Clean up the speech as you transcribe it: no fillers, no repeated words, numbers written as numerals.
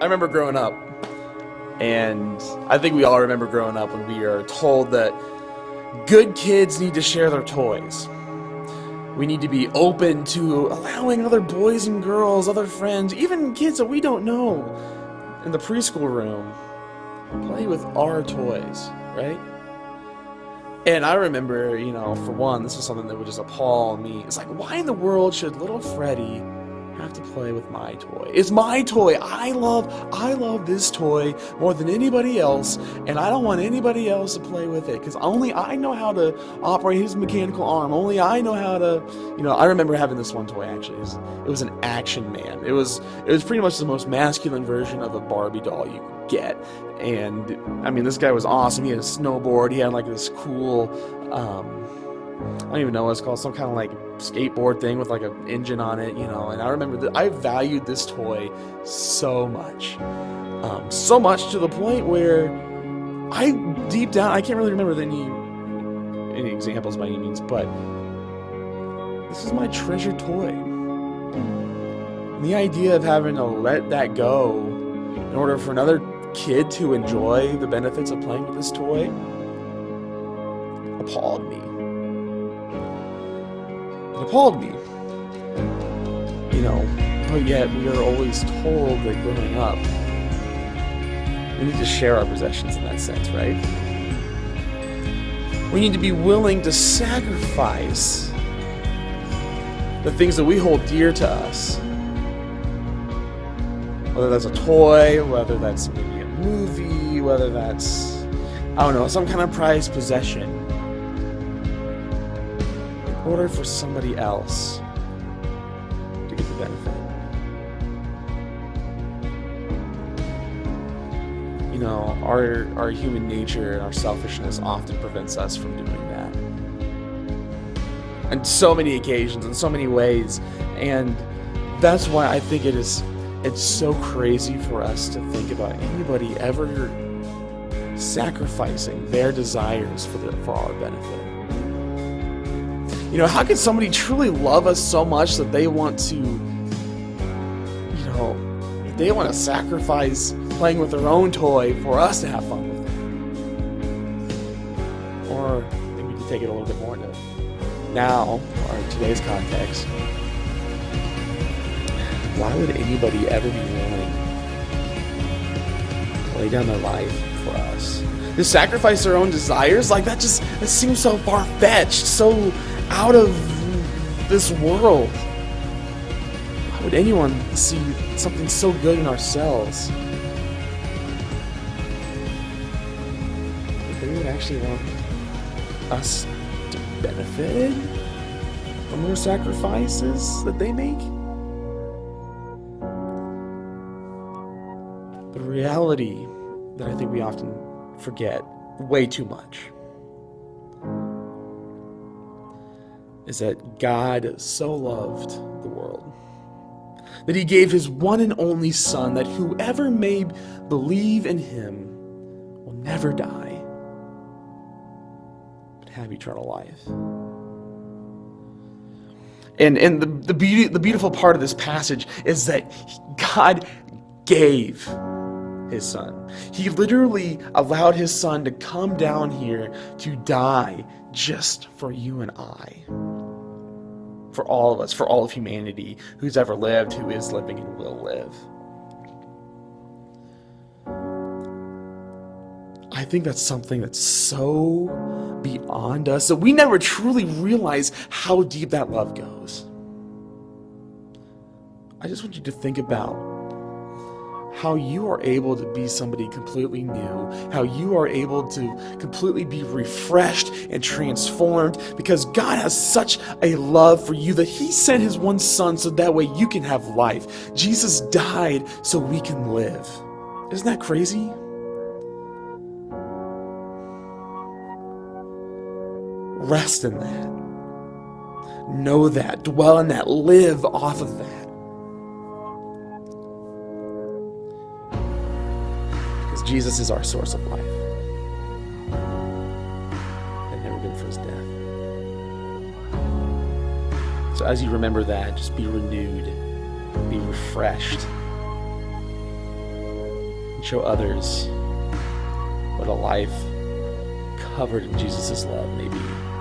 I remember growing up, and I think we all remember growing up when we are told that good kids need to share their toys. We need to be open to allowing other boys and girls, other friends, even kids that we don't know in the preschool room, play with our toys, right? And I remember, for one, this was something that would just appall me. It's like, why in the world should little Freddie have to play with my toy? It's my toy. I love this toy more than anybody else, and I don't want anybody else to play with it because only I know how to operate his mechanical arm. Only I know how to, I remember having this one toy actually. It was an Action Man. It was pretty much the most masculine version of a Barbie doll you could get. And I mean, this guy was awesome. He had a snowboard. He had like this cool, I don't even know what it's called, some kind of like skateboard thing with like an engine on it, and I remember that I valued this toy so much to the point where deep down, I can't really remember any examples by any means, but this is my treasured toy. And the idea of having to let that go in order for another kid to enjoy the benefits of playing with this toy appalled me. It appalled me. But yet we are always told that growing up, we need to share our possessions in that sense, right? We need to be willing to sacrifice the things that we hold dear to us. Whether that's a toy, whether that's maybe a movie, whether that's, some kind of prized possession, in order for somebody else to get the benefit. Our human nature and our selfishness often prevents us from doing that. On so many occasions, in so many ways. And that's why I think it's so crazy for us to think about anybody ever sacrificing their desires for our benefit. How could somebody truly love us so much that they want to, sacrifice playing with their own toy for us to have fun with it? Or maybe we can take it a little bit more into now, or in today's context. Why would anybody ever be willing to lay down their life for us? To sacrifice their own desires? That seems so far-fetched, so out of this world. Why would anyone see something so good in ourselves that they would actually want us to benefit from their sacrifices that they make? The reality that I think we often forget way too much is that God so loved the world that he gave his one and only Son, that whoever may believe in him will never die but have eternal life. And the beautiful part of this passage is that God gave his Son. He literally allowed his Son to come down here to die just for you and I. For all of us, for all of humanity who's ever lived, who is living, and will live. I think that's something that's so beyond us that we never truly realize how deep that love goes. I just want you to think about how you are able to be somebody completely new, how you are able to completely be refreshed and transformed because God has such a love for you that he sent his one Son so that way you can have life. Jesus died so we can live. Isn't that crazy? Rest in that. Know that. Dwell in that. Live off of that. Jesus is our source of life. And never been for his death. So as you remember that, just be renewed, be refreshed, and show others what a life covered in Jesus' love may be.